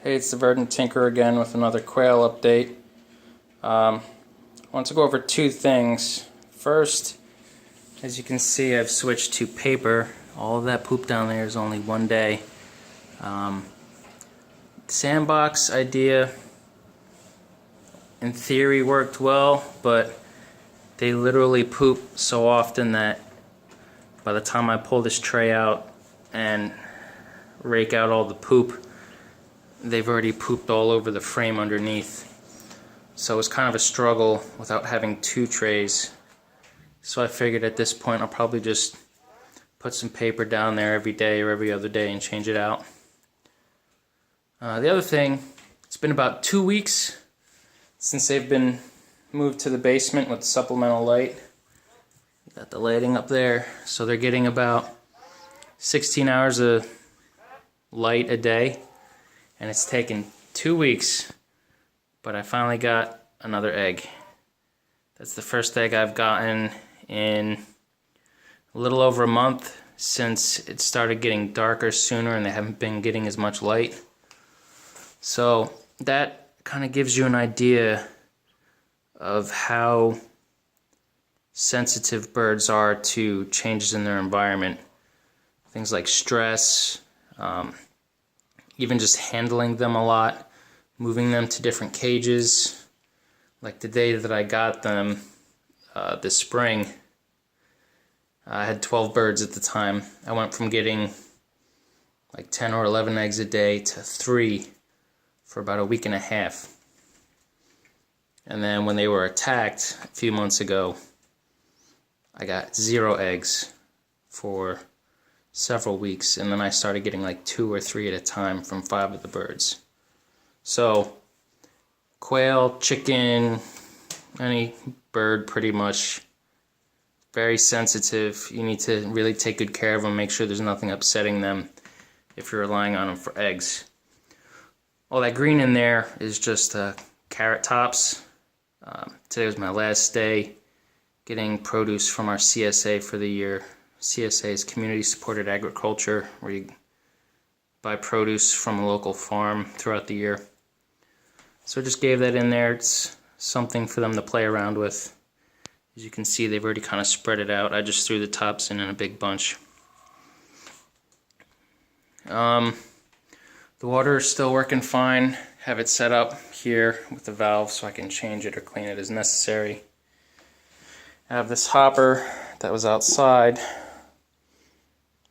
Hey, it's the Verdant Tinker again with another quail update. I want to go over two things. First, as you can see, I've switched to paper. All of that poop down there is only one day. Sandbox idea, in theory, worked well, but they literally poop so often that by the time I pull this tray out and rake out all the poop, they've already pooped all over the frame underneath. So it's kind of a struggle without having two trays. So I figured at this point I'll probably just put some paper down there every day or every other day and change it out. The other thing, it's been about 2 weeks since they've been moved to the basement with supplemental light. Got the lighting up there, so they're getting about 16 hours of light a day. And it's taken 2 weeks, but I finally got another egg. That's the first egg I've gotten in a little over a month since it started getting darker sooner and they haven't been getting as much light. So that kind of gives you an idea of how sensitive birds are to changes in their environment. Things like stress, even just handling them a lot, moving them to different cages. Like the day that I got them this spring, I had 12 birds at the time. I went from getting like 10 or 11 eggs a day to 3 for about a week and a half. And then when they were attacked a few months ago, I got 0 eggs for several weeks, and then I started getting like 2 or 3 at a time from 5 of the birds. So quail, chicken, any bird pretty much, very sensitive. You need to really take good care of them, make sure there's nothing upsetting them if you're relying on them for eggs. All that green in there is just carrot tops. Today was my last day getting produce from our CSA for the year. CSA is Community Supported Agriculture, where you buy produce from a local farm throughout the year. So I just gave that in there. It's something for them to play around with. As you can see, they've already kind of spread it out. I just threw the tops in a big bunch. The water is still working fine. Have it set up here with the valve so I can change it or clean it as necessary. I have this hopper that was outside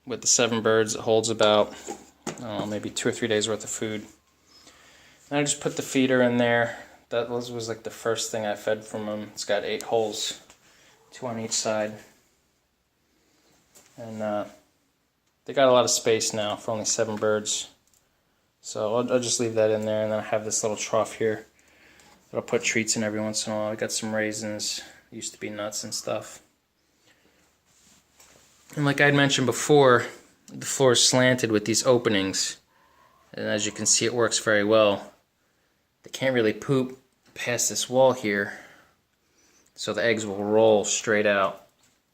with the 7 birds. It holds about, I don't know, maybe 2 or 3 days worth of food. And I just put the feeder in there. That was like the first thing I fed from them. It's got 8 holes, 2 on each side. And they got a lot of space now for only 7 birds. So I'll just leave that in there, and then I have this little trough here that I'll put treats in every once in a while. I got some raisins, used to be nuts and stuff. And like I had mentioned before, the floor is slanted with these openings, and as you can see, it works very well. They can't really poop past this wall here, so the eggs will roll straight out,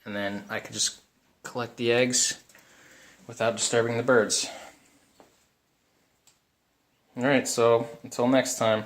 and then I can just collect the eggs without disturbing the birds. Alright, so until next time.